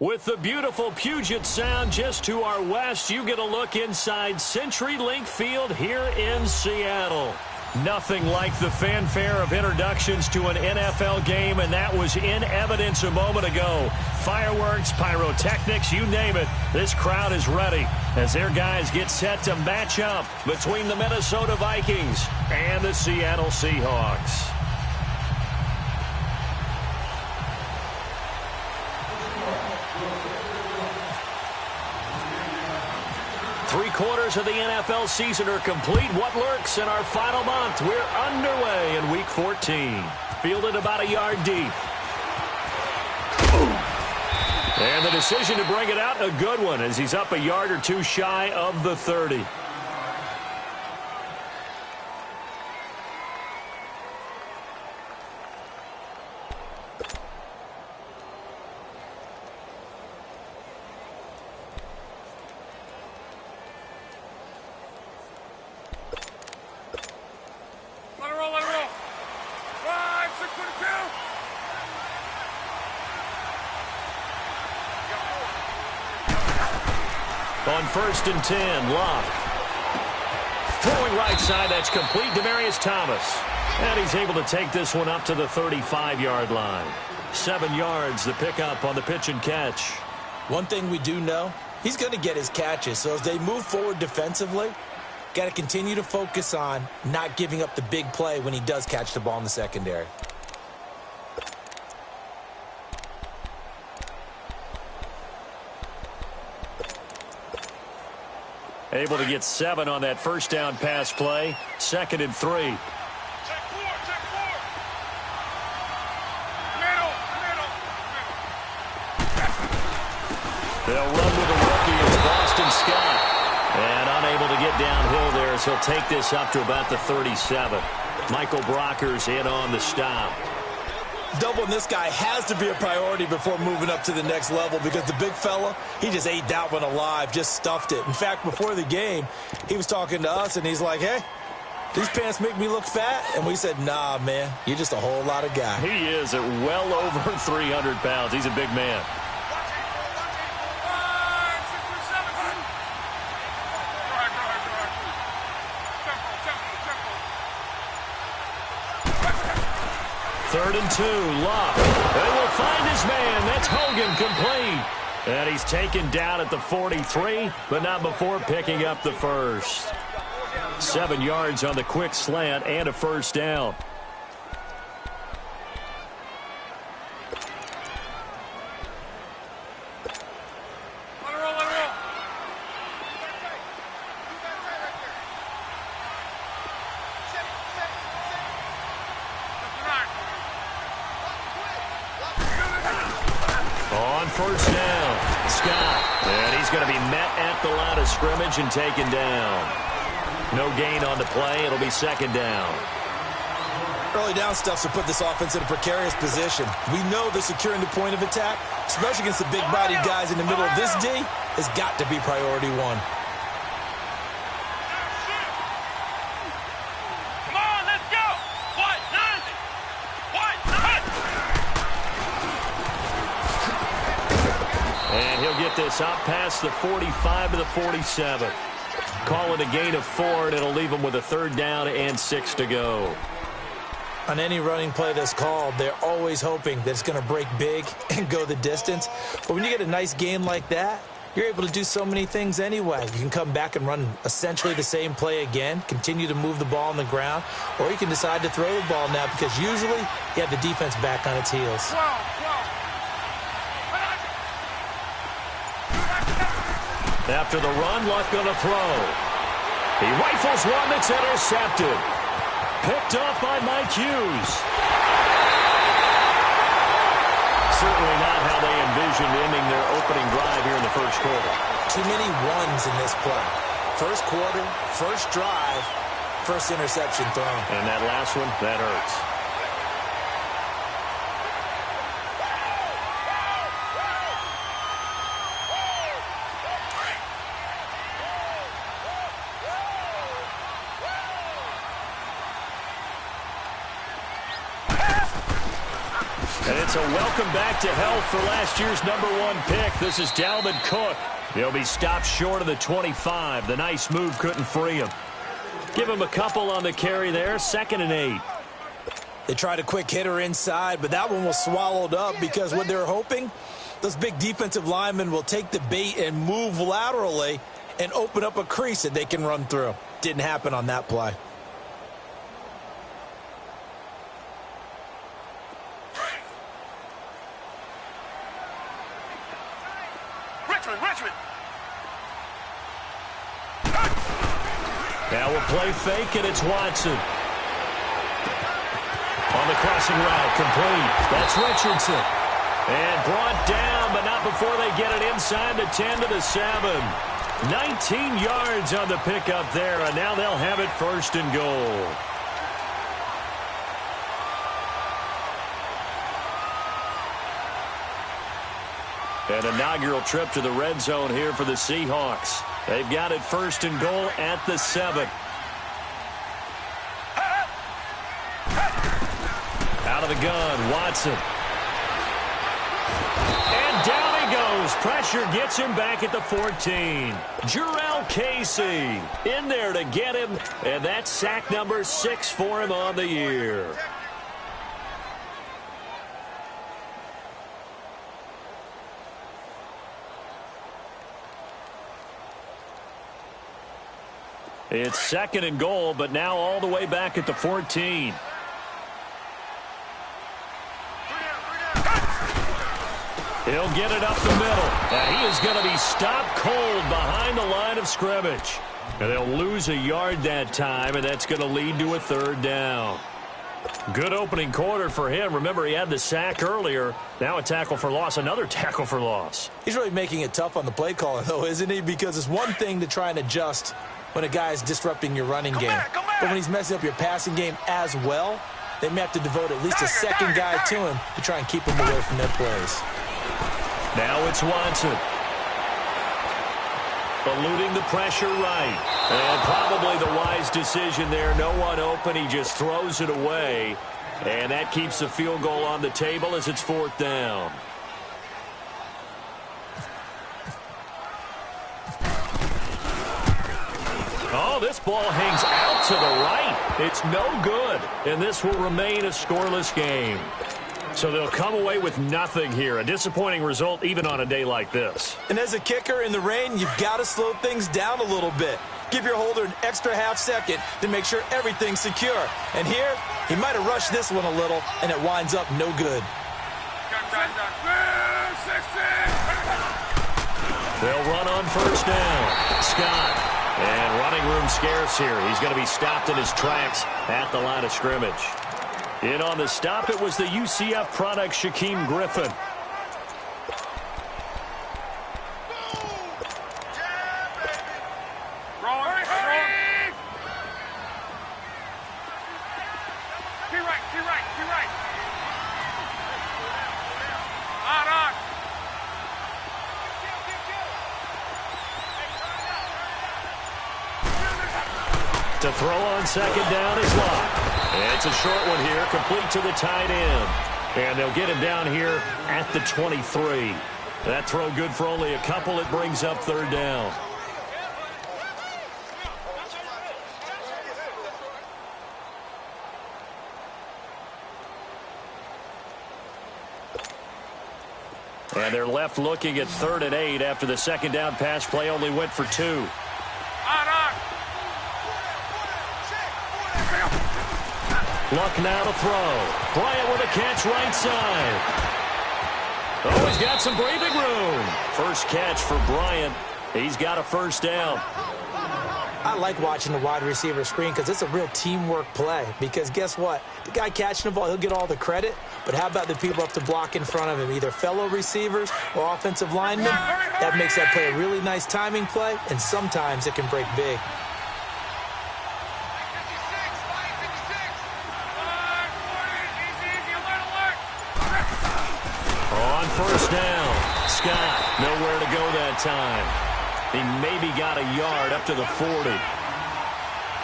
With the beautiful Puget Sound just to our west, you get a look inside CenturyLink Field here in Seattle. Nothing like the fanfare of introductions to an NFL game, and that was in evidence a moment ago. Fireworks, pyrotechnics, you name it. This crowd is ready as their guys get set to match up between the Minnesota Vikings and the Seattle Seahawks. Three-quarters of the NFL season are complete. What lurks in our final month? We're underway in Week 14. Fielded about a yard deep. And the decision to bring it out, a good one, as he's up a yard or two shy of the 30. On 1st and 10, Locke. Throwing right side, that's complete. Demaryius Thomas. And he's able to take this one up to the 35-yard line. 7 yards, the pickup on the pitch and catch. One thing we do know, he's going to get his catches. So as they move forward defensively, got to continue to focus on not giving up the big play when he does catch the ball in the secondary. Able to get 7 on that first down pass play. 2nd and 3. Check 4. They'll run with the rookie. It's Boston Scott. And unable to get downhill there, so he'll take this up to about the 37. Michael Brockers in on the stop. Doubling this guy has to be a priority before moving up to the next level, because the big fella, he just ate that one alive, just stuffed it. In fact, before the game, he was talking to us, and he's like, hey, these pants make me look fat? And we said, nah, man, you're just a whole lot of guy. He is at well over 300 pounds. He's a big man. Third and 2, Locke. They will find his man. That's Hogan, complete. And he's taken down at the 43, but not before picking up the first. 7 yards on the quick slant and a first down. First down, Scott. And he's going to be met at the line of scrimmage and taken down. No gain on the play. It'll be 2nd down. Early down stuff to put this offense in a precarious position. We know that securing the point of attack, especially against the big-bodied guys in the middle of this D, has got to be priority 1. And he'll get this up past the 45 to the 47. Call it a gain of 4, and it'll leave him with a 3rd down and 6 to go. On any running play that's called, they're always hoping that it's going to break big and go the distance. But when you get a nice game like that, you're able to do so many things anyway. You can come back and run essentially the same play again, continue to move the ball on the ground, or you can decide to throw the ball now, because usually you have the defense back on its heels. After the run, Luck going to throw. He rifles one that's intercepted. Picked up by Mike Hughes. Certainly not how they envisioned ending their opening drive here in the first quarter. Too many ones in this play. First quarter, first drive, first interception thrown. And that last one, that hurts. And it's a welcome back to health for last year's #1 pick. This is Dalvin Cook. He'll be stopped short of the 25. The nice move couldn't free him. Give him a couple on the carry there. 2nd and 8. They tried a quick hitter inside, but that one was swallowed up because what they're hoping, those big defensive linemen will take the bait and move laterally and open up a crease that they can run through. Didn't happen on that play. Now we'll play fake, and it's Watson. On the crossing route, complete. That's Richardson. And brought down, but not before they get it inside the 10 to the 7. 19 yards on the pickup there, and now they'll have it 1st and goal. An inaugural trip to the red zone here for the Seahawks. They've got it 1st and goal at the 7. Out of the gun, Watson. And down he goes. Pressure gets him back at the 14. Jurrell Casey in there to get him, and that's sack number 6 for him on the year. It's 2nd and goal, but now all the way back at the 14. He'll get it up the middle. And he is going to be stopped cold behind the line of scrimmage. And they'll lose a yard that time, and that's going to lead to a 3rd down. Good opening quarter for him. Remember, he had the sack earlier. Now a tackle for loss, another tackle for loss. He's really making it tough on the play caller, though, isn't he? Because it's one thing to try and adjust when a guy is disrupting your running game. But when he's messing up your passing game as well, they may have to devote at least a second guy to him to try and keep him away from their plays. Now it's Watson. Eluding the pressure right. And probably the wise decision there. No one open. He just throws it away. And that keeps the field goal on the table as it's 4th down. Oh, this ball hangs out to the right. It's no good. And this will remain a scoreless game. So they'll come away with nothing here. A disappointing result even on a day like this. And as a kicker in the rain, you've got to slow things down a little bit. Give your holder an extra half second to make sure everything's secure. And here, he might have rushed this one a little, and it winds up no good. They'll run on 1st down. Scott. And running room scarce here. He's going to be stopped in his tracks at the line of scrimmage. In on the stop, it was the UCF product, Shaquem Griffin. To throw on 2nd down is Locke. It's a short one here, complete to the tight end. And they'll get him down here at the 23. That throw good for only a couple. It brings up 3rd down. And they're left looking at 3rd and 8 after the 2nd down pass play only went for 2. Luck now to throw. Bryant with a catch right side. Oh, he's got some breathing room. First catch for Bryant. He's got a 1st down. I like watching the wide receiver screen because it's a real teamwork play. Because guess what? The guy catching the ball, he'll get all the credit. But how about the people up to block in front of him, either fellow receivers or offensive linemen? That makes that play a really nice timing play, and sometimes it can break big. On 1st down, Scott nowhere to go that time. He maybe got a yard up to the 40.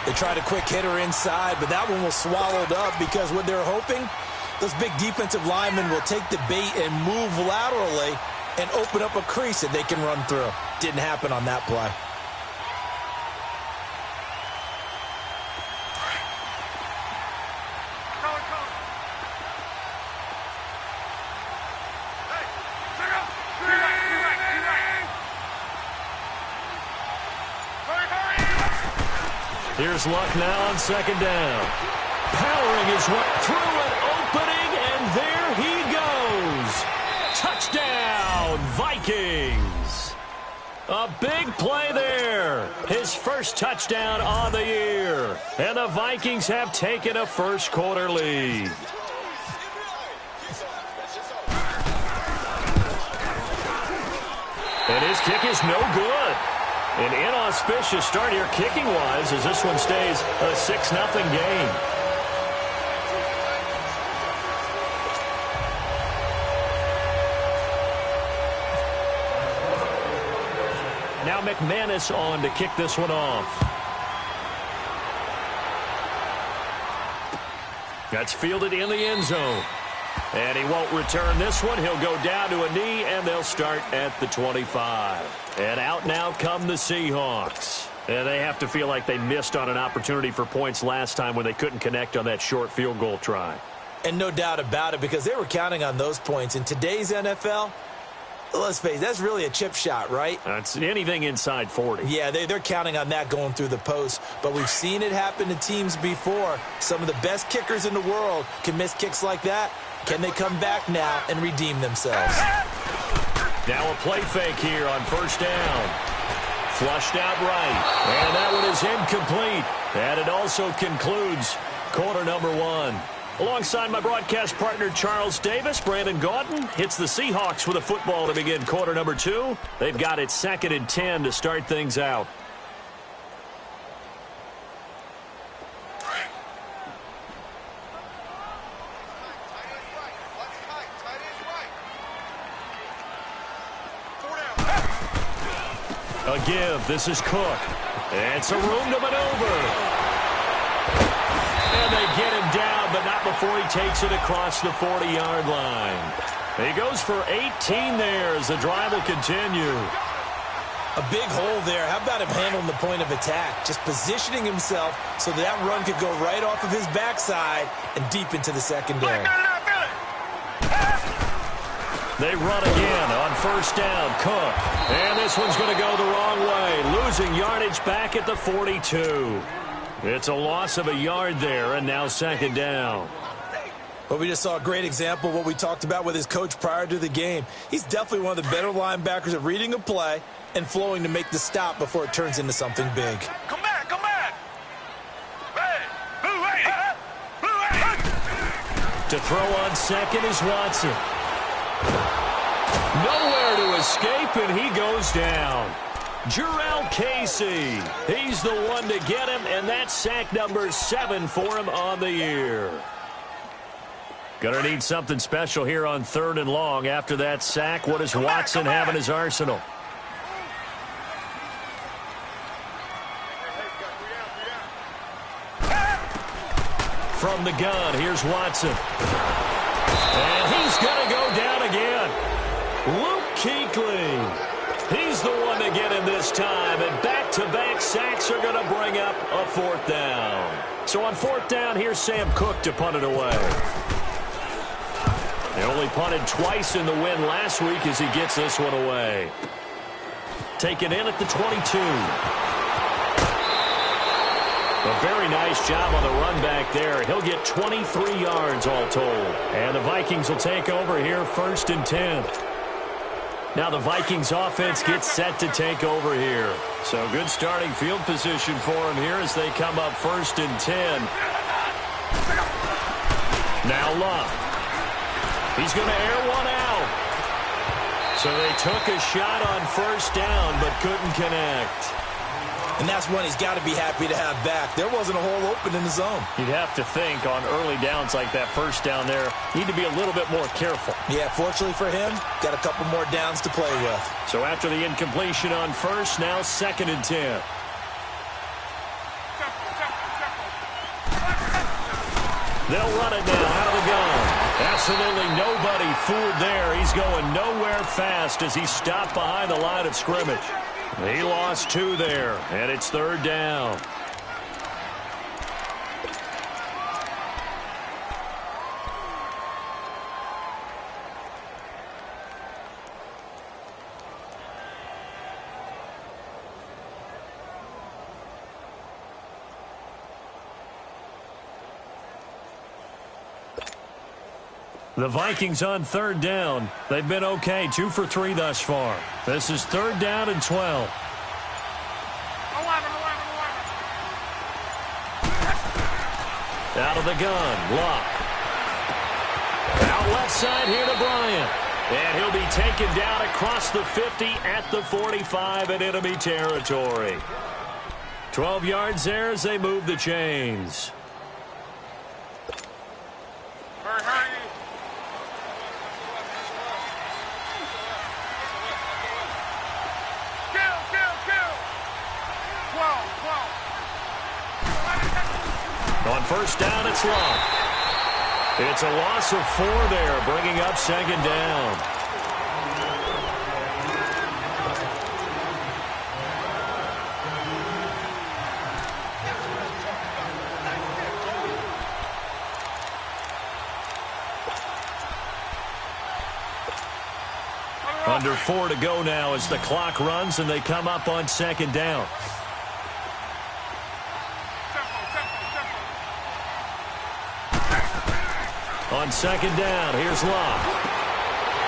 They tried a quick hitter inside, but that one was swallowed up because what they're hoping, Those big defensive linemen will take the bait and move laterally and open up a crease that they can run through. Didn't happen on that play. Here's Luck now on second down. Powering his way through an opening, and there he goes. Touchdown, Vikings. A big play there. His first touchdown on the year. And the Vikings have taken a first quarter lead. And his kick is no good. An inauspicious start here kicking-wise as this one stays a 6-0 game. Now McManus on to kick this one off. That's fielded in the end zone. And he won't return this one. He'll go down to a knee, and they'll start at the 25. And out now come the Seahawks. And they have to feel like they missed on an opportunity for points last time when they couldn't connect on that short field goal try. And no doubt about it, because they were counting on those points. In today's NFL, let's face it, that's really a chip shot, right? That's anything inside 40. Yeah, they're counting on that going through the post. But we've seen it happen to teams before. Some of the best kickers in the world can miss kicks like that. Can they come back now and redeem themselves? Now a play fake here on first down. Flushed out right. And that one is incomplete. And it also concludes quarter number one. Alongside my broadcast partner Charles Davis, Brandon Gaudin hits the Seahawks with a football to begin quarter number two. They've got it 2nd and 10 to start things out. A give. This is Cook. It's a room to maneuver. And they get him down, but not before he takes it across the 40-yard line. He goes for 18 there as the drive will continue. A big hole there. How about him handling the point of attack? Just positioning himself so that run could go right off of his backside and deep into the secondary. They run again on first down. Cook. And this one's going to go the wrong way. Losing yardage back at the 42. It's a loss of a yard there, and now 2nd down. Well, we just saw a great example of what we talked about with his coach prior to the game. He's definitely one of the better linebackers at reading a play and flowing to make the stop before it turns into something big. Come back, come back. To throw on second is Watson. Nowhere to escape, and he goes down. Jarrell Casey. He's the one to get him, and that's sack number 7 for him on the year. Gonna need something special here on 3rd and long. After that sack, what does Watson have in his arsenal? From the gun, here's Watson. And he's going to go down again. Luke Kuechly. He's the one to get him this time. And back-to-back sacks are going to bring up a 4th down. So on 4th down, here's Sam Cook to punt it away. They only punted twice in the win last week as he gets this one away. Taken in at the 22. A very nice job on the run back there. He'll get 23 yards all told. And the Vikings will take over here 1st and 10. Now the Vikings offense gets set to take over here. So good starting field position for them here as they come up 1st and 10. Now Luck. He's going to air one out. So they took a shot on 1st down but couldn't connect. And that's one he's got to be happy to have back. There wasn't a hole open in the zone. You'd have to think on early downs like that 1st down there, need to be a little bit more careful. Yeah, fortunately for him, got a couple more downs to play with. So after the incompletion on 1st, now 2nd and 10. They'll run it now out of the gun. Absolutely nobody fooled there. He's going nowhere fast as he stopped behind the line of scrimmage. He lost 2 there, and it's 3rd down. The Vikings on 3rd down. They've been okay, 2 for 3 thus far. This is 3rd down and 12. Out of the gun, Luck. Out left side here to Bryant. And he'll be taken down across the 50 at the 45 in enemy territory. 12 yards there as they move the chains. On 1st down, it's Luck. It's a loss of 4 there, bringing up 2nd down. Under 4 to go now as the clock runs and they come up on 2nd down. On 2nd down, here's Luck.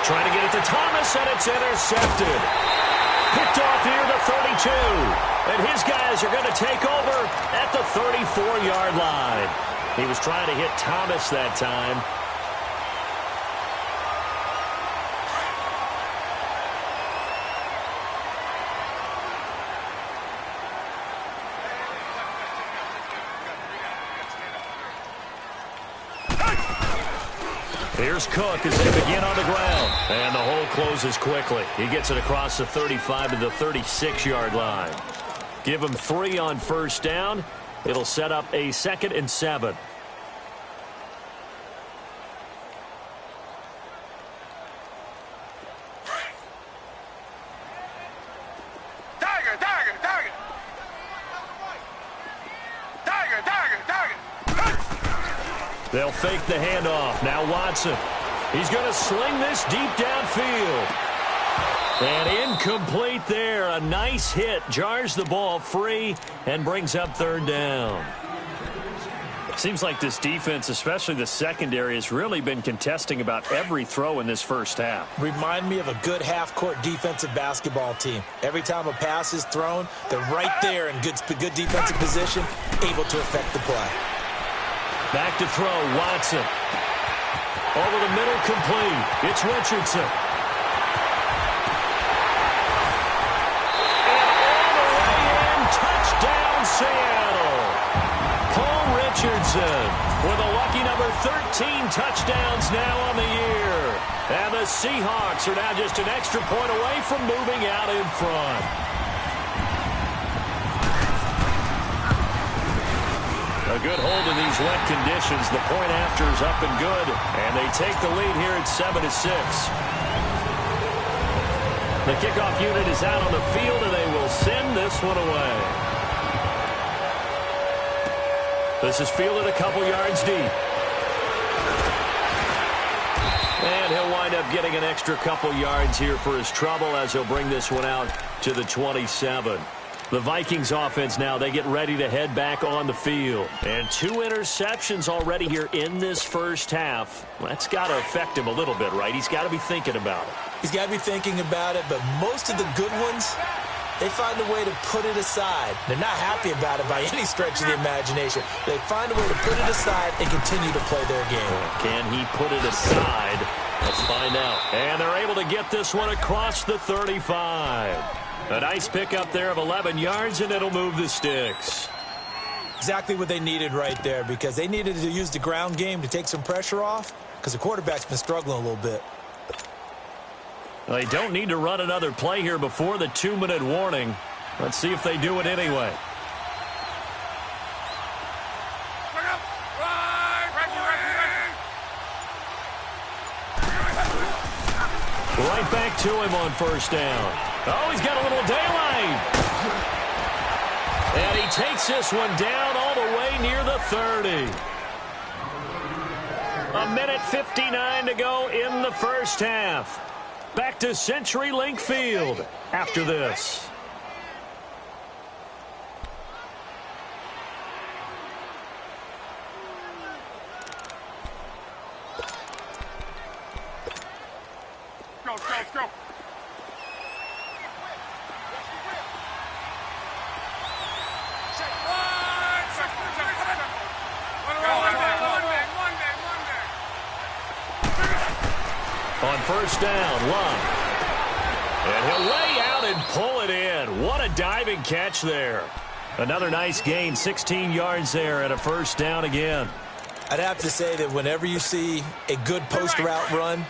Trying to get it to Thomas, and it's intercepted. Picked off here to 32. And his guys are going to take over at the 34-yard line. He was trying to hit Thomas that time. Here's Cook as they begin on the ground. And the hole closes quickly. He gets it across the 35 to the 36-yard line. Give him 3 on 1st down. It'll set up a 2nd and 7. They'll fake the handoff. Now Watson. He's going to sling this deep downfield. And incomplete there. A nice hit. Jars the ball free and brings up 3rd down. Seems like this defense, especially the secondary, has really been contesting about every throw in this first half. Remind me of a good half-court defensive basketball team. Every time a pass is thrown, they're right there in good defensive position, able to affect the play. Back to throw, Watson. Over the middle, complete. It's Richardson. And all the way in, touchdown, Seattle. Paul Richardson with a lucky number 13 touchdowns now on the year. And the Seahawks are now just an extra point away from moving out in front. A good hold in these wet conditions. The point after is up and good. And they take the lead here at 7-6. The kickoff unit is out on the field, and they will send this one away. This is fielded a couple yards deep. And he'll wind up getting an extra couple yards here for his trouble as he'll bring this one out to the 27. The Vikings offense now, they get ready to head back on the field. And 2 interceptions already here in this first half. That's got to affect him a little bit, right? He's got to be thinking about it. He's got to be thinking about it, but most of the good ones, they find a way to put it aside. They're not happy about it by any stretch of the imagination. They find a way to put it aside and continue to play their game. Can he put it aside? Let's find out. And they're able to get this one across the 35. A nice pickup there of 11 yards, and it'll move the sticks. Exactly what they needed right there, because they needed to use the ground game to take some pressure off, because the quarterback's been struggling a little bit. They don't need to run another play here before the 2-minute warning. Let's see if they do it anyway. Right back to him on first down. Oh, he's got a little daylight. And he takes this one down all the way near the 30. A minute 59 to go in the first half. Back to CenturyLink Field after this. Go. On first down, Love. And he'll lay out and pull it in. What a diving catch there. Another nice gain, 16 yards there, and a first down again. I'd have to say that whenever you see a good post route run,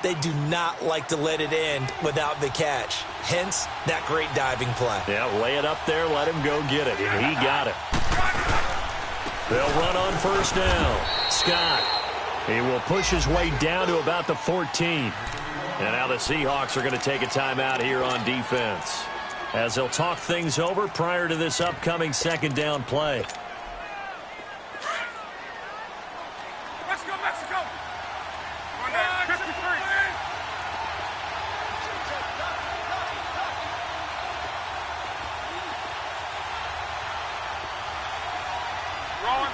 they do not like to let it end without the catch. Hence, that great diving play. Yeah, lay it up there, let him go get it, and he got it. They'll run on first down. Scott. He will push his way down to about the 14. And now the Seahawks are going to take a timeout here on defense, as they'll talk things over prior to this upcoming second down play. Let's go, Mexico! On that 53. Rolling.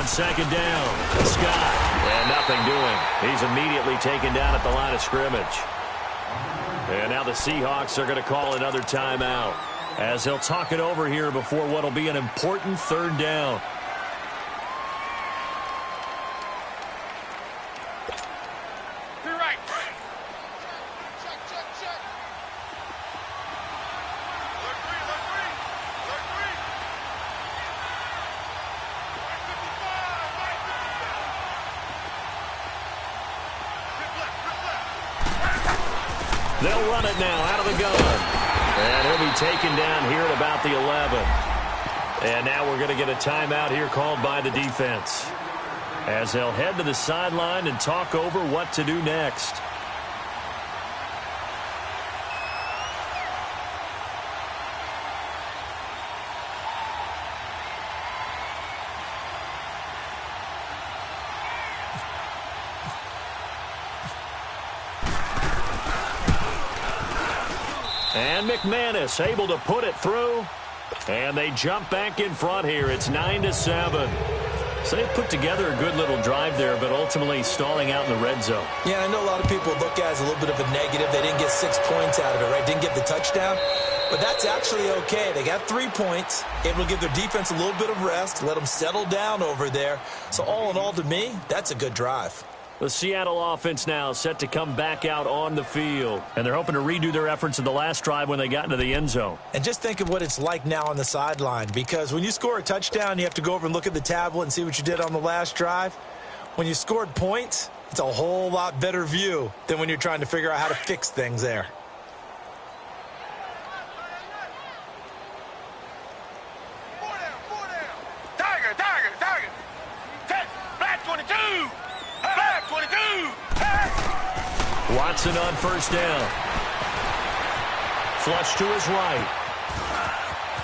Second down, Scott, and nothing doing. He's immediately taken down at the line of scrimmage. And now the Seahawks are going to call another timeout, as they'll talk it over here before what will be an important third down. To your right. They'll run it now out of the gun. And he'll be taken down here at about the 11. And now we're going to get a timeout here called by the defense, as they'll head to the sideline and talk over what to do next. And McManus able to put it through. And they jump back in front here. It's 9-7. So they put together a good little drive there, but ultimately stalling out in the red zone. Yeah, I know a lot of people look at it as a little bit of a negative. They didn't get 6 points out of it, right? Didn't get the touchdown. But that's actually okay. They got 3 points, able to give their defense a little bit of rest, let them settle down over there. So all in all, to me, that's a good drive. The Seattle offense now set to come back out on the field. And they're hoping to redo their efforts in the last drive when they got into the end zone. And just think of what it's like now on the sideline, because when you score a touchdown, you have to go over and look at the tablet and see what you did on the last drive. When you scored points, it's a whole lot better view than when you're trying to figure out how to fix things there. Watson on first down. Flush to his right.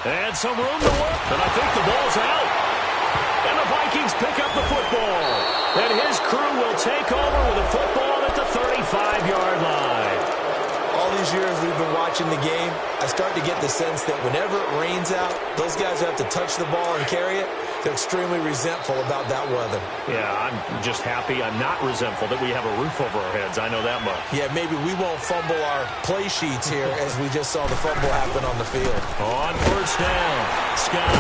And some room to work. And I think the ball's out. And the Vikings pick up the football. And his crew will take over with a football at the 35-yard line. All these years we've been watching the game, I start to get the sense that whenever it rains out, those guys who have to touch the ball and carry it, they're extremely resentful about that weather. Yeah, I'm just happy I'm not resentful that we have a roof over our heads. I know that much. Yeah, maybe we won't fumble our play sheets here as we just saw the fumble happen on the field. On first down, Scott.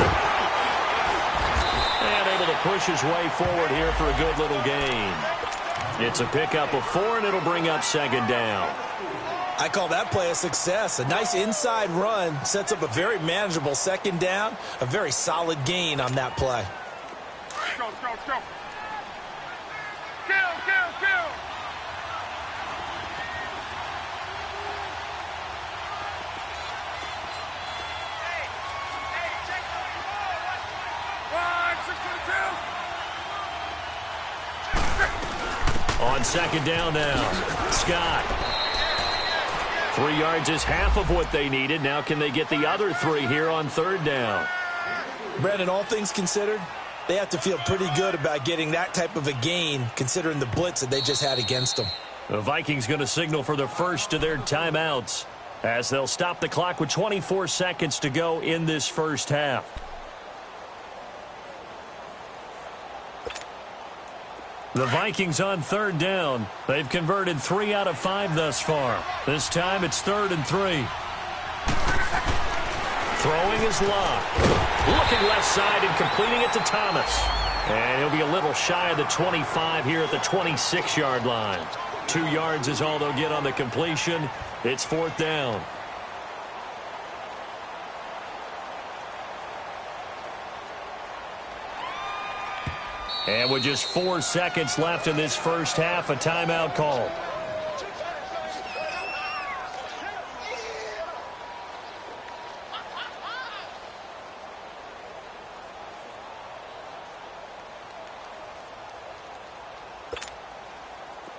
And able to push his way forward here for a good little gain. It's a pickup of 4, and it'll bring up second down. I call that play a success. A nice inside run sets up a very manageable second down, a very solid gain on that play. Go. Kill. On second down now, Scott. 3 yards is half of what they needed. Now can they get the other 3 here on third down? Brandon, all things considered, they have to feel pretty good about getting that type of a gain considering the blitz that they just had against them. The Vikings going to signal for the first of their timeouts as they'll stop the clock with 24 seconds to go in this first half. The Vikings on third down. They've converted 3 out of 5 thus far. This time it's 3rd and 3. Throwing is Locke. Looking left side and completing it to Thomas. And he'll be a little shy of the 25 here at the 26-yard line. 2 yards is all they'll get on the completion. It's 4th down. And with just 4 seconds left in this first half, a timeout call.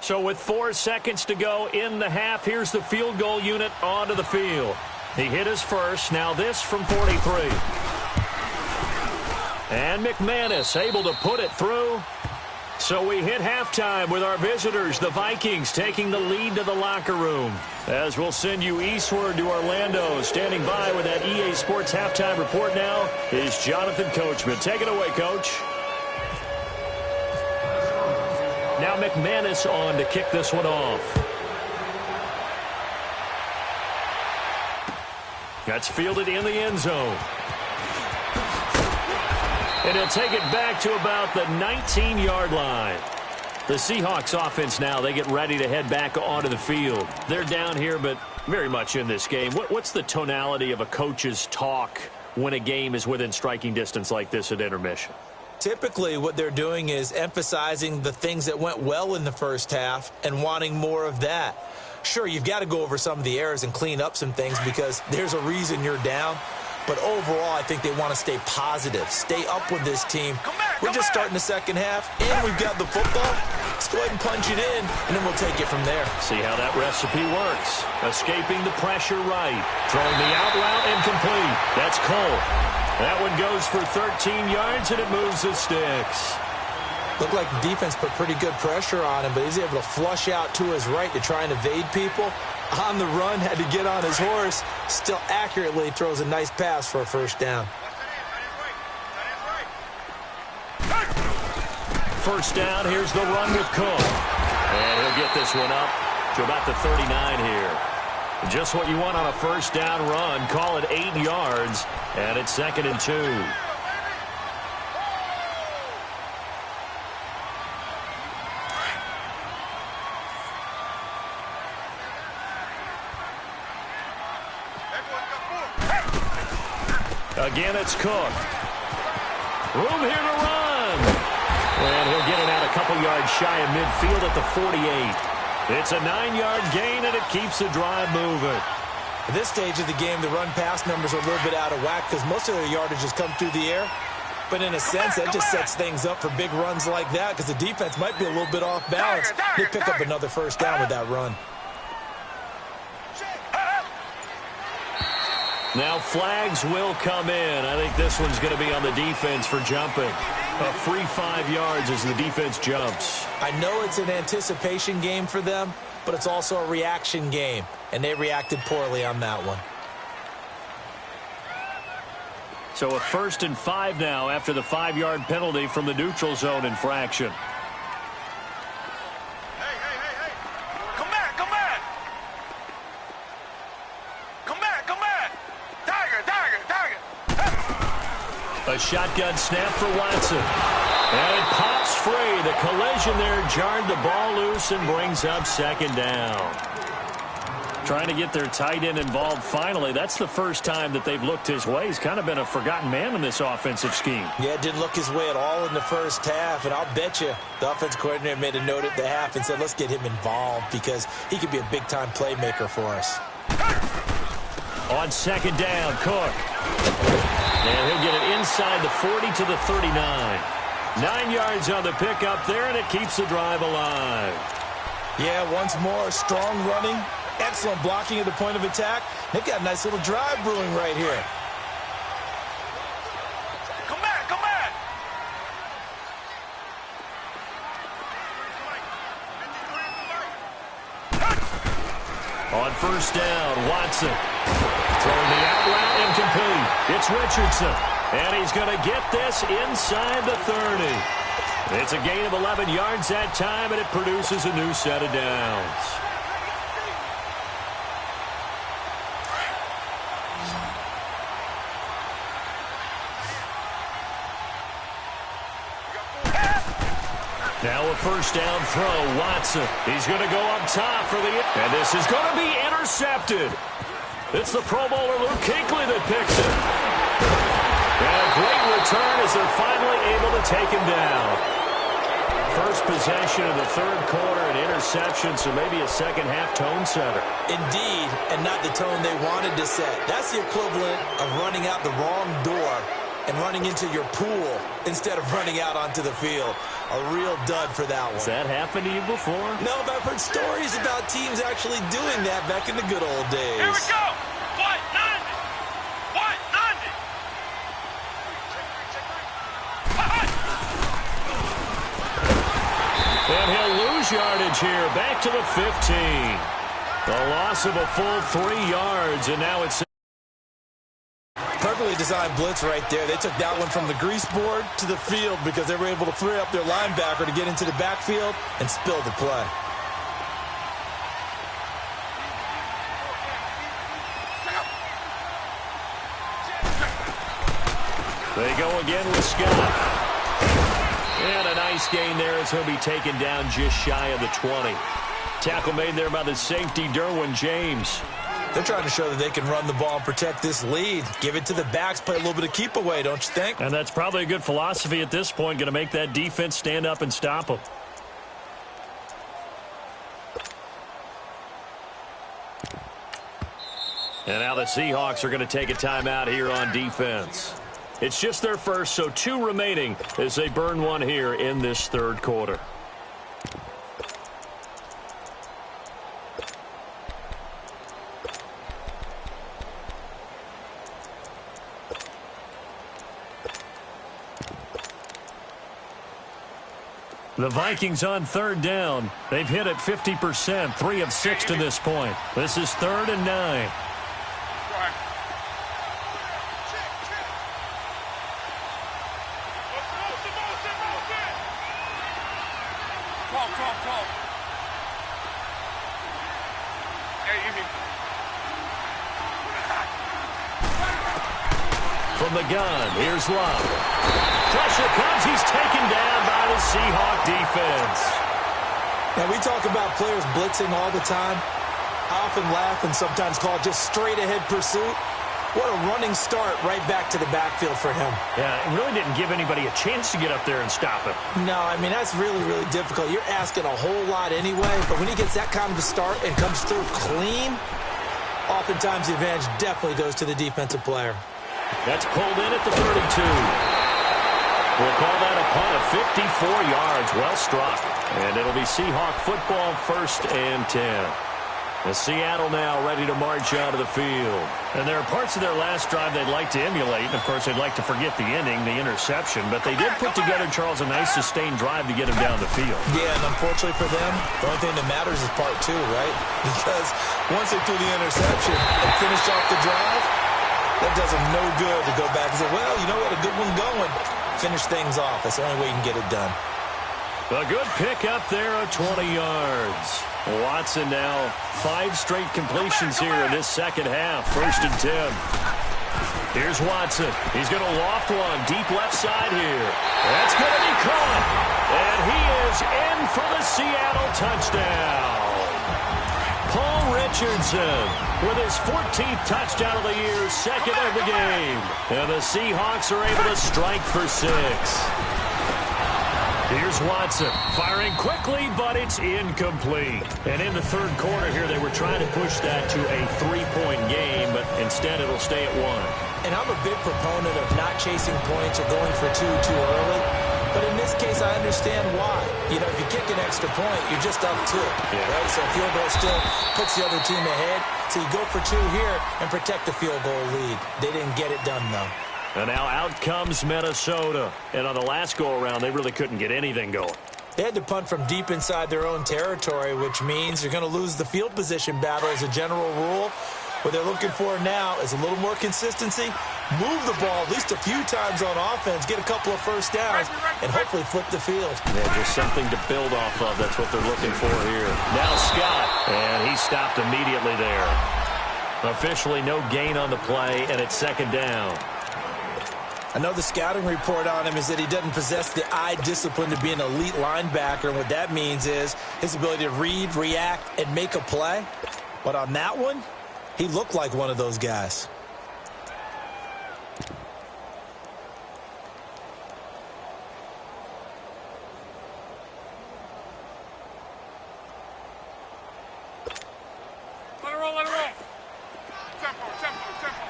So with 4 seconds to go in the half, here's the field goal unit onto the field. He hit his first. Now this from 43. And McManus able to put it through. So we hit halftime with our visitors, the Vikings, taking the lead to the locker room. As we'll send you eastward to Orlando. Standing by with that EA Sports halftime report now is Jonathan Coachman. Take it away, Coach. Now McManus on to kick this one off. That's fielded in the end zone. And he'll take it back to about the 19-yard line. The Seahawks offense now, they get ready to head back onto the field. They're down here, but very much in this game. What's the tonality of a coach's talk when a game is within striking distance like this at intermission? Typically, what they're doing is emphasizing the things that went well in the first half and wanting more of that. Sure, you've got to go over some of the errors and clean up some things because there's a reason you're down. But overall, I think they want to stay positive, stay up with this team. We're just starting the second half, and we've got the football. Let's go ahead and punch it in, and then we'll take it from there. See how that recipe works. Escaping the pressure right. Throwing the out route and complete. That's Cole. That one goes for 13 yards, and it moves the sticks. Looked like the defense put pretty good pressure on him, but he's able to flush out to his right to try and evade people. On the run, had to get on his horse. Still accurately throws a nice pass for a first down. First down, here's the run with Cook. And he'll get this one up to about the 39 here. Just what you want on a first down run. Call it 8 yards, and it's 2nd and 2. Again, it's Cook. Room here to run. And he'll get it out a couple yards shy of midfield at the 48. It's a 9-yard gain, and it keeps the drive moving. At this stage of the game, the run-pass numbers are a little bit out of whack because most of their yardage has come through the air. But in a sense, that just sets things up for big runs like that because the defense might be a little bit off balance. They pick up another first down with that run. Now flags will come in. I think this one's going to be on the defense for jumping. A free 5 yards as the defense jumps. I know it's an anticipation game for them, but it's also a reaction game, and they reacted poorly on that one. So a 1st and 5 now after the 5-yard penalty from the neutral zone infraction. A shotgun snap for Watson. And it pops free. The collision there jarred the ball loose and brings up 2nd down. Trying to get their tight end involved finally. That's the first time that they've looked his way. He's kind of been a forgotten man in this offensive scheme. Yeah, it didn't look his way at all in the first half. And I'll bet you the offense coordinator made a note at the half and said, let's get him involved because he could be a big-time playmaker for us. On 2nd down, Cook. And he'll get it inside the 40 to the 39. 9 yards on the pickup there, and it keeps the drive alive. Yeah, once more, strong running, excellent blocking at the point of attack. They've got a nice little drive brewing right here. Come back, come back. On first down, Watson. Throwing the out route incomplete. It's Richardson. And he's going to get this inside the 30. It's a gain of 11 yards that time, and it produces a new set of downs. Now a first down throw, Watson. He's going to go up top for the... And this is going to be intercepted. It's the Pro Bowler Luke Kuechly that picks it. And a great return as they're finally able to take him down. First possession of the third quarter, an interception, so maybe a second-half tone setter. Indeed, and not the tone they wanted to set. That's the equivalent of running out the wrong door and running into your pool instead of running out onto the field. A real dud for that one. Has that happened to you before? No, but I've heard stories about teams actually doing that back in the good old days. Here we go. What? 90. What? 90. And he'll lose yardage here, back to the 15. The loss of a full 3 yards, and now it's... Perfectly designed blitz right there. They took that one from the grease board to the field because they were able to free up their linebacker to get into the backfield and spill the play. They go again with Scott. And a nice gain there as he'll be taken down just shy of the 20. Tackle made there by the safety, Derwin James. They're trying to show that they can run the ball and protect this lead. Give it to the backs, play a little bit of keep away, don't you think? And that's probably a good philosophy at this point, going to make that defense stand up and stop them. And now the Seahawks are going to take a timeout here on defense. It's just their first, so 2 remaining as they burn one here in this third quarter. The Vikings on third down. They've hit it 50%, 3 of 6 to this point. This is 3rd and 9. From the gun, here's Love. Pressure comes, he's taken down by the Seahawk defense. Now, we talk about players blitzing all the time. I often laugh and sometimes call it just straight-ahead pursuit. What a running start right back to the backfield for him. Yeah, it really didn't give anybody a chance to get up there and stop him. No, I mean, that's really, really difficult. You're asking a whole lot anyway, but when he gets that kind of a start and comes through clean, oftentimes the advantage definitely goes to the defensive player. That's pulled in at the 32. We'll call that a punt of 54 yards. Well struck. And it'll be Seahawk football, 1st and 10. The Seattle now ready to march out of the field. And there are parts of their last drive they'd like to emulate. And, of course, they'd like to forget the ending, the interception. But they did put together, Charles, a nice sustained drive to get him down the field. Yeah, and unfortunately for them, the only thing that matters is part 2, right? Because once they threw the interception and finished off the drive, that does them no good to go back and say, well, you know what, a good one going. Finish things off. That's the only way you can get it done. A good pick up there of 20 yards. Watson now 5 straight completions here in this second half. 1st and 10. Here's Watson. He's going to loft one deep left side here. That's going to be caught. And he is in for the Seattle touchdown. Paul Richardson with his 14th touchdown of the year, 2nd of the game. And the Seahawks are able to strike for 6. Here's Watson, firing quickly, but it's incomplete. And in the third quarter here, they were trying to push that to a 3-point game, but instead it'll stay at 1. And I'm a big proponent of not chasing points or going for 2 too early. But in this case, I understand why. You know, if you kick an extra point, you're just up 2. Right? So a field goal still puts the other team ahead. So you go for 2 here and protect the field goal lead. They didn't get it done, though. And now out comes Minnesota. And on the last go-around, they really couldn't get anything going. They had to punt from deep inside their own territory, which means you're going to lose the field position battle as a general rule. What they're looking for now is a little more consistency, move the ball at least a few times on offense, get a couple of first downs, and hopefully flip the field. Yeah, just something to build off of. That's what they're looking for here. Now Scott, and he stopped immediately there. Officially no gain on the play, and it's 2nd down. I know the scouting report on him is that he doesn't possess the eye discipline to be an elite linebacker, and what that means is his ability to read, react, and make a play. But on that one, he looked like one of those guys. Let it roll, let it roll. Tempo, tempo, tempo.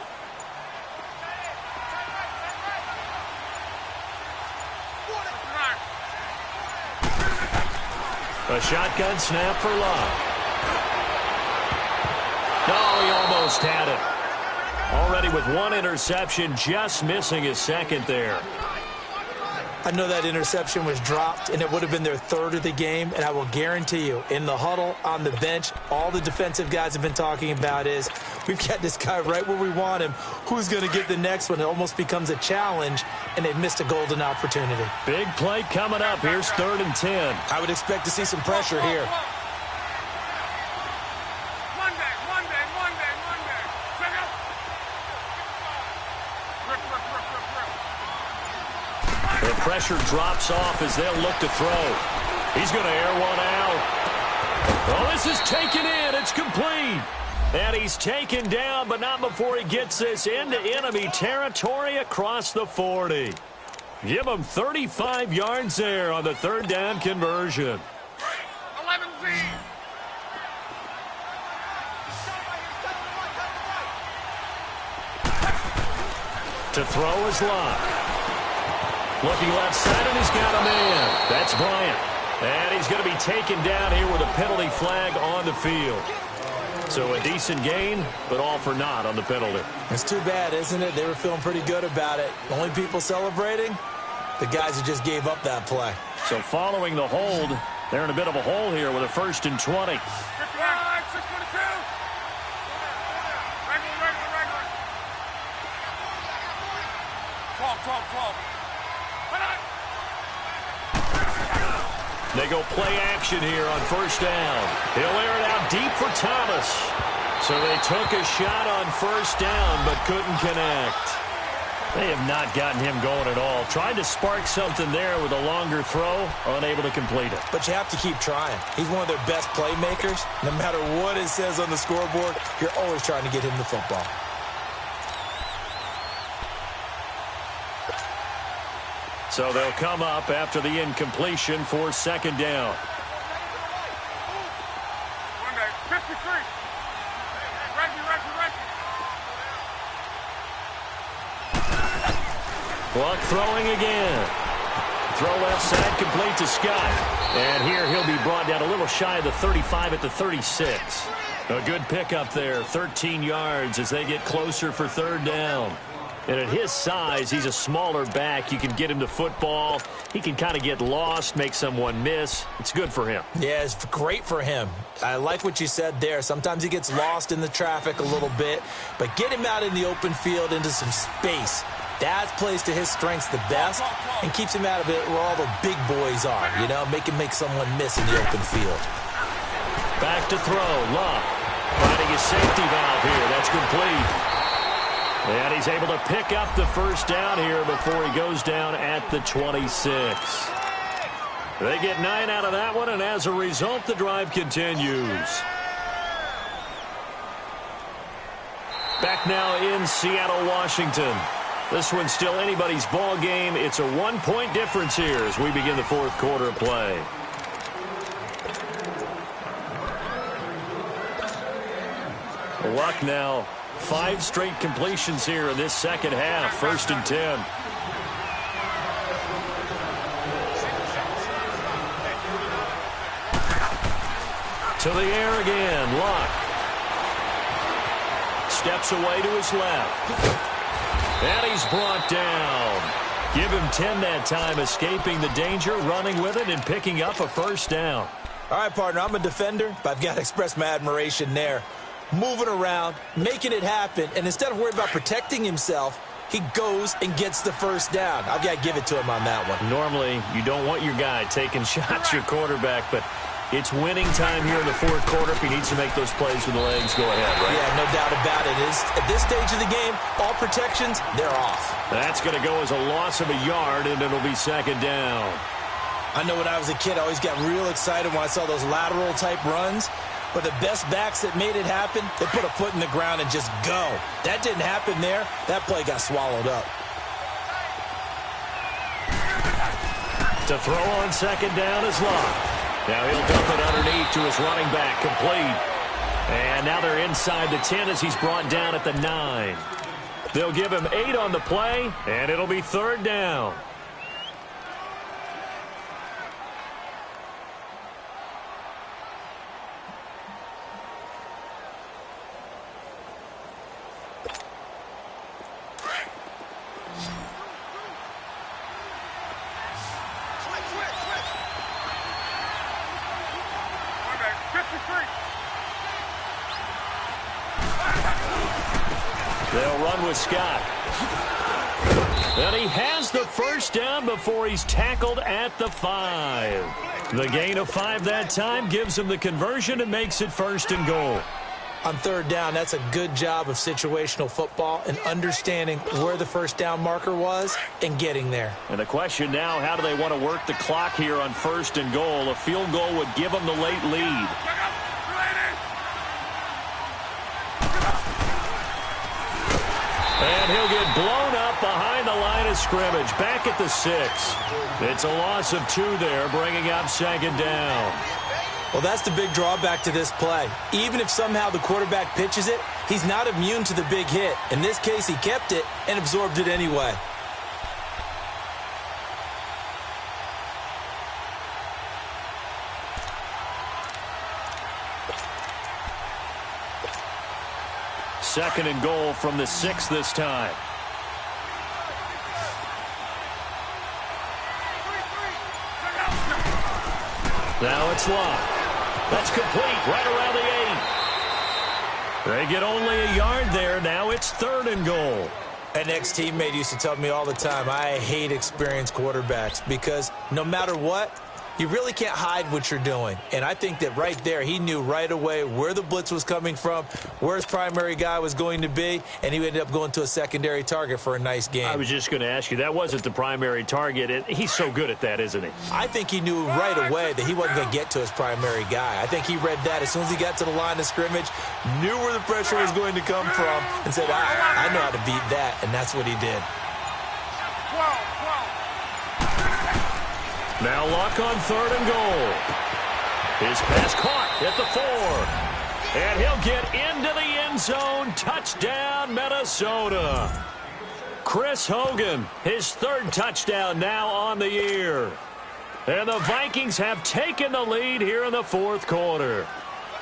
A shotgun snap for Love. No, he almost had it. Already with 1 interception, just missing his 2nd there. I know that interception was dropped, and it would have been their 3rd of the game, and I will guarantee you, in the huddle, on the bench, all the defensive guys have been talking about is, we've got this guy right where we want him. Who's going to get the next one? It almost becomes a challenge, and they've missed a golden opportunity. Big play coming up. Here's 3rd and 10. I would expect to see some pressure here. The pressure drops off as they'll look to throw. He's going to air one out. Oh, this is taken in. It's complete. And he's taken down, but not before he gets this into enemy territory across the 40. Give him 35 yards there on the 3rd down conversion. 11Z. To throw is Locke. Looking left side, and he's got a man. That's Bryant. And he's going to be taken down here with a penalty flag on the field. So a decent gain, but all for naught on the penalty. It's too bad, isn't it? They were feeling pretty good about it. The only people celebrating, the guys who just gave up that play. So following the hold, they're in a bit of a hole here with a 1st and 20. 622. Regular. 12. They go play action here on 1st down. He'll air it out deep for Thomas. So they took a shot on 1st down, but couldn't connect. They have not gotten him going at all. Tried to spark something there with a longer throw, unable to complete it. But you have to keep trying. He's one of their best playmakers. No matter what it says on the scoreboard, you're always trying to get him the football. So they'll come up after the incompletion for 2nd down. 53. Reggie. Luck throwing again. Throw left side, complete to Scott. And here he'll be brought down a little shy of the 35 at the 36. A good pickup there, 13 yards as they get closer for 3rd down. And at his size, he's a smaller back. You can get him to football. He can kind of get lost, make someone miss. It's good for him. Yeah, it's great for him. I like what you said there. Sometimes he gets lost in the traffic a little bit, but get him out in the open field into some space. That plays to his strengths the best and keeps him out of it where all the big boys are, you know, make someone miss in the open field. Back to throw. Love finding his safety valve here. That's complete. And he's able to pick up the 1st down here before he goes down at the 26. They get 9 out of that one, and as a result, the drive continues. Back now in Seattle, Washington. This one's still anybody's ball game. It's a 1-point difference here as we begin the 4th quarter of play. Luck now. 5 straight completions here in this 2nd half. 1st and 10. To the air again. Luck. Steps away to his left. And he's brought down. Give him 10 that time, escaping the danger, running with it, and picking up a first down. All right, partner, I'm a defender, but I've got to express my admiration there. Moving around, making it happen, and instead of worrying about protecting himself, he goes and gets the first down. I've got to give it to him on that one. Normally, you don't want your guy taking shots, your quarterback, but it's winning time here in the fourth quarter. If he needs to make those plays with the legs, go ahead, right? Yeah, no doubt about it. At this stage of the game, all protections, they're off. That's going to go as a loss of a yard, and it'll be second down. I know when I was a kid, I always got real excited when I saw those lateral-type runs. But the best backs that made it happen, they put a foot in the ground and just go. That didn't happen there. That play got swallowed up. To throw on second down is Luck. Now he'll dump it underneath to his running back, complete. And now they're inside the 10 as he's brought down at the 9. They'll give him 8 on the play, and it'll be third down. They'll run with Scott. And he has the first down before he's tackled at the 5. The gain of 5 that time gives him the conversion and makes it first and goal. On third down, that's a good job of situational football and understanding where the first down marker was and getting there. And the question now, how do they want to work the clock here on first and goal? A field goal would give them the late lead. And he'll get blown up behind the line of scrimmage, back at the 6. It's a loss of 2 there, bringing up second down. Well, that's the big drawback to this play. Even if somehow the quarterback pitches it, he's not immune to the big hit. In this case, he kept it and absorbed it anyway. Second and goal from the 6 this time. Now it's Luck. That's complete right around the 8. They get only a yard there. Now it's third and goal. An ex-teammate used to tell me all the time, I hate experienced quarterbacks because no matter what, you really can't hide what you're doing. And I think that right there, he knew right away where the blitz was coming from, where his primary guy was going to be, and he ended up going to a secondary target for a nice game. I was just going to ask you, that wasn't the primary target. He's so good at that, isn't he? I think he knew right away that he wasn't going to get to his primary guy. I think he read that as soon as he got to the line of scrimmage, knew where the pressure was going to come from, and said, I know how to beat that, and that's what he did. Now Luck on third and goal. His pass caught at the 4. And he'll get into the end zone. Touchdown, Minnesota. Chris Hogan, his third touchdown now on the year. And the Vikings have taken the lead here in the fourth quarter.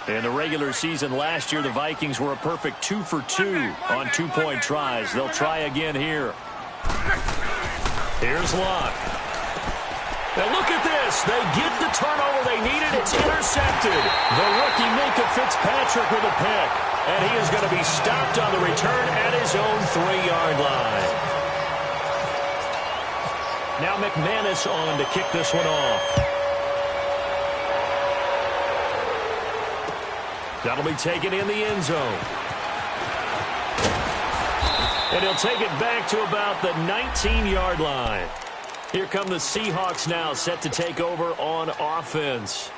In the regular season last year, the Vikings were a perfect 2 for 2 on 2-point tries. They'll try again here. Here's Luck. Now look at this. They get the turnover they needed. It's intercepted. The rookie Minka Fitzpatrick with a pick. And he is going to be stopped on the return at his own 3-yard line. Now McManus on to kick this one off. That'll be taken in the end zone. And he'll take it back to about the 19-yard line. Here come the Seahawks now, set to take over on offense.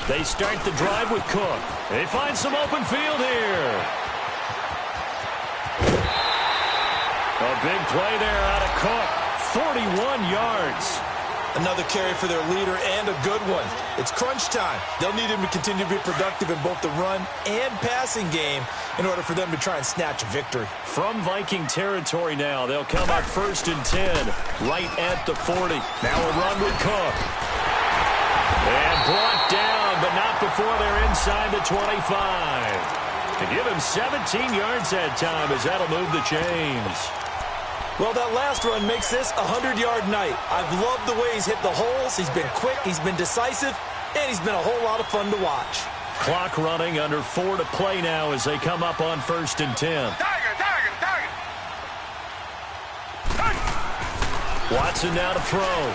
They start the drive with Cook. They find some open field here. A big play there out of Cook. 41 yards. Another carry for their leader and a good one. It's crunch time. They'll need him to continue to be productive in both the run and passing game in order for them to try and snatch a victory. From Viking territory now, they'll come up 1st and 10, right at the 40. Now a run with Cook. And brought down, but not before they're inside the 25. To give him 17 yards that time, as that'll move the chains. Well, that last run makes this a 100-yard night. I've loved the way he's hit the holes. He's been quick, he's been decisive, and he's been a whole lot of fun to watch. Clock running, under 4 to play now as they come up on 1st and 10. Target. Watson now to throw.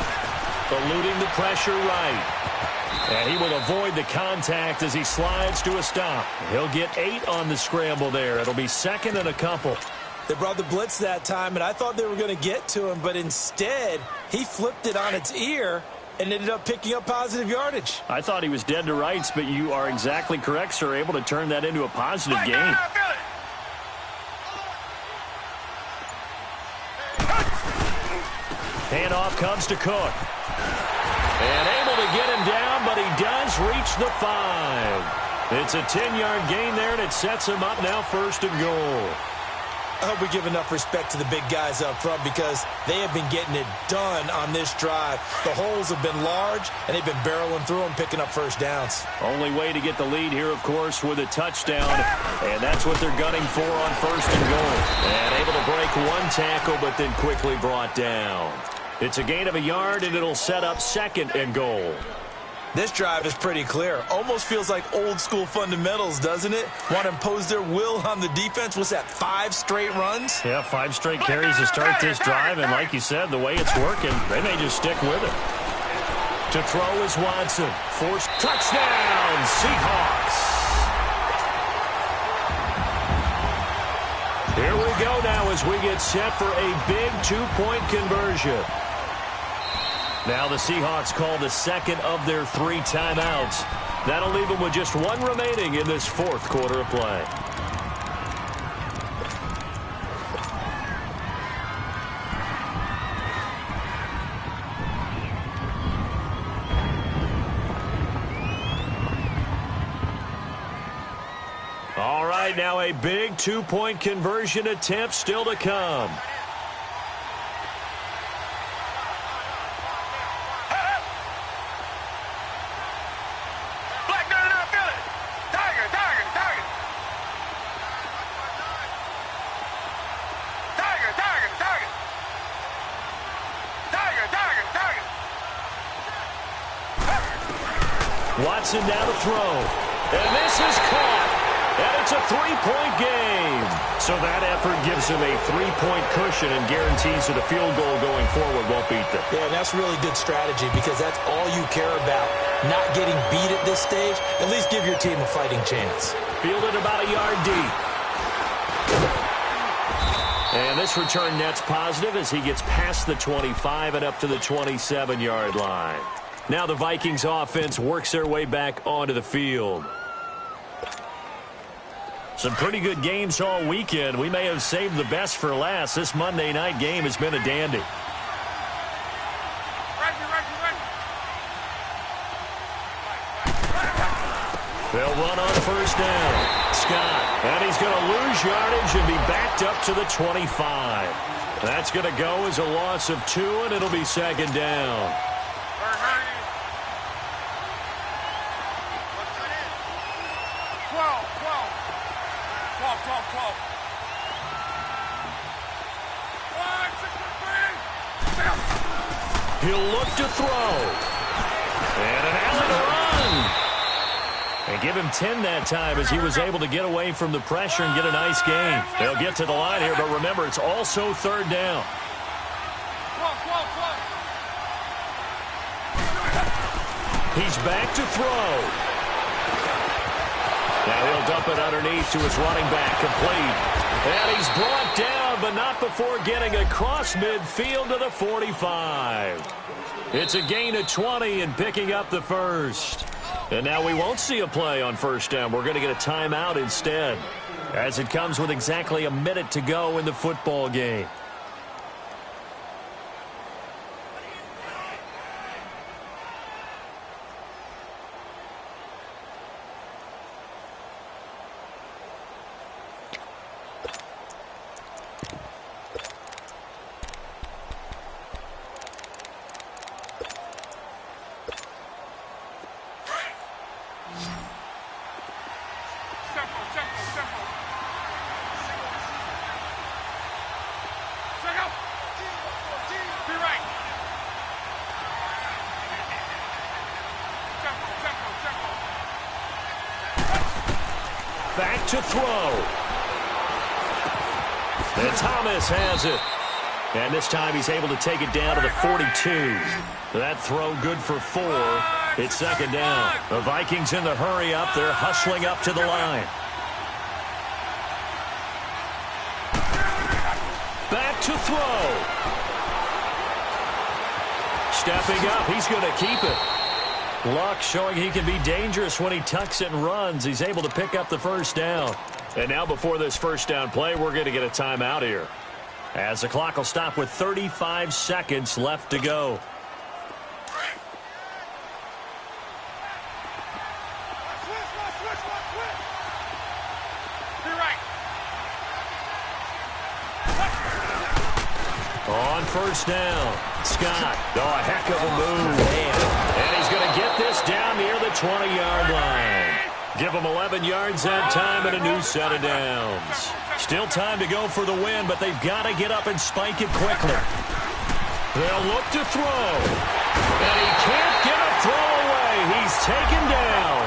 Eluding the pressure right. And he will avoid the contact as he slides to a stop. He'll get 8 on the scramble there. It'll be 2nd and a couple. They brought the blitz that time, and I thought they were going to get to him, but instead, he flipped it on its ear and ended up picking up positive yardage. I thought he was dead to rights, but you are exactly correct, sir. Able to turn that into a positive gain. Handoff comes to Cook. And able to get him down, but he does reach the 5. It's a 10-yard gain there, and it sets him up now 1st and goal. I hope we give enough respect to the big guys up front because they have been getting it done on this drive. The holes have been large, and they've been barreling through them, picking up first downs. Only way to get the lead here, of course, with a touchdown, and that's what they're gunning for on 1st and goal. And able to break one tackle, but then quickly brought down. It's a gain of a yard, and it'll set up 2nd and goal. This drive is pretty clear. Almost feels like old-school fundamentals, doesn't it? Want to impose their will on the defense. What's that, 5 straight runs? Yeah, 5 straight carries to start this drive, and like you said, the way it's working, they may just stick with it. To throw is Watson. Forced touchdown, Seahawks. Here we go now as we get set for a big 2-point conversion. Now the Seahawks call the 2nd of their 3 timeouts. That'll leave them with just 1 remaining in this 4th quarter of play. All right, now a big 2-point conversion attempt still to come. Watson now to throw. And this is caught. And it's a 3-point game. So that effort gives him a 3-point cushion and guarantees that a field goal going forward won't beat them. Yeah, and that's really good strategy because that's all you care about. Not getting beat at this stage. At least give your team a fighting chance. Fielded about a yard deep. And this return net's positive as he gets past the 25 and up to the 27-yard line. Now the Vikings offense works their way back onto the field. Some pretty good games all weekend. We may have saved the best for last. This Monday night game has been a dandy. They'll run on 1st down. Scott, and he's going to lose yardage and be backed up to the 25. That's going to go as a loss of 2, and it'll be 2nd down. He'll look to throw. And an alley to run. And give him 10 that time as he was able to get away from the pressure and get a nice gain. They'll get to the line here, but remember, it's also 3rd down. He's back to throw. Now he'll dump it underneath to his running back, complete. And he's brought down, but not before getting across midfield to the 45. It's a gain of 20 and picking up the 1st. And now we won't see a play on 1st down. We're going to get a timeout instead, as it comes with exactly a minute to go in the football game. to throw. And Thomas has it. And this time he's able to take it down to the 42. That throw good for 4. It's second down. The Vikings in the hurry up. They're hustling up to the line. Back to throw. Stepping up, he's going to keep it. Luck showing he can be dangerous when he tucks it and runs. He's able to pick up the first down. And now before this first down play, we're going to get a timeout here, as the clock will stop with 35 seconds left to go. On first down, Scott. Oh, a heck of a move. And he's going to get this down near the 20-yard line. Give him 11 yards that time and a new set of downs. Still time to go for the win, but they've got to get up and spike it quickly. They'll look to throw. And he can't get a throw away. He's taken down.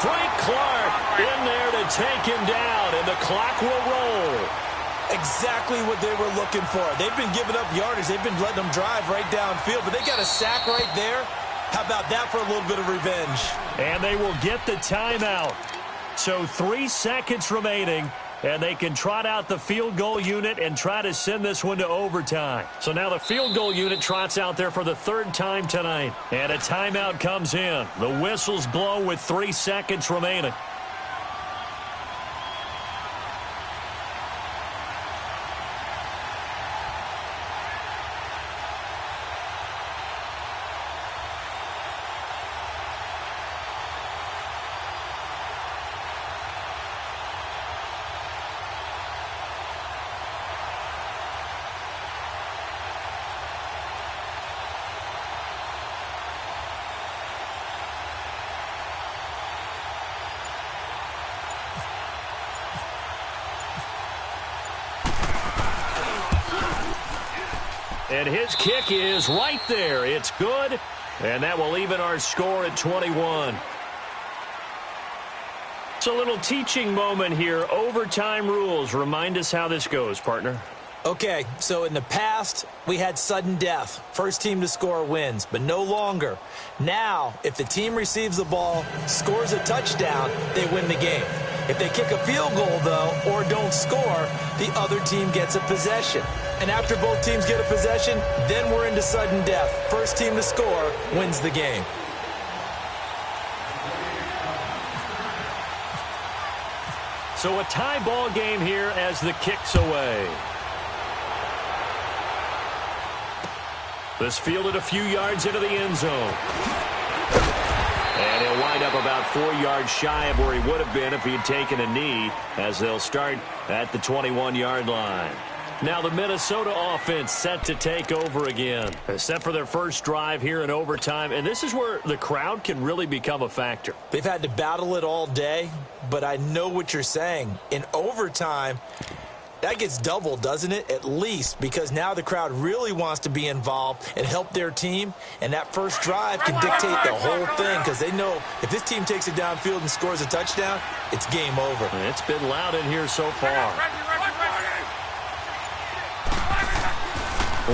Frank Clark in there to take him down, and the clock will roll. Exactly what they were looking for. They've been giving up yardage. They've been letting them drive right downfield, but they got a sack right there. How about that for a little bit of revenge? And they will get the timeout. So 3 seconds remaining, and they can trot out the field goal unit and try to send this one to overtime. So now the field goal unit trots out there for the 3rd time tonight. And a timeout comes in. The whistles blow with 3 seconds remaining. And his kick is right there. It's good, and that will even our score at 21. It's a little teaching moment here. Overtime rules. Remind us how this goes, partner. Okay, so in the past, we had sudden death. First team to score wins, but no longer. Now, if the team receives the ball, scores a touchdown, they win the game. If they kick a field goal, though, or don't score, the other team gets a possession. And after both teams get a possession, then we're into sudden death. First team to score wins the game. So a tie ball game here as the kick's away. This fielded a few yards into the end zone. And he'll wind up about 4 yards shy of where he would have been if he had taken a knee, as they'll start at the 21-yard line. Now the Minnesota offense set to take over again, except for their first drive here in overtime. And this is where the crowd can really become a factor. They've had to battle it all day, but I know what you're saying. In overtime, that gets doubled, doesn't it? At least, because now the crowd really wants to be involved and help their team. And that first drive can dictate the whole thing, because they know if this team takes it downfield and scores a touchdown, it's game over. And it's been loud in here so far.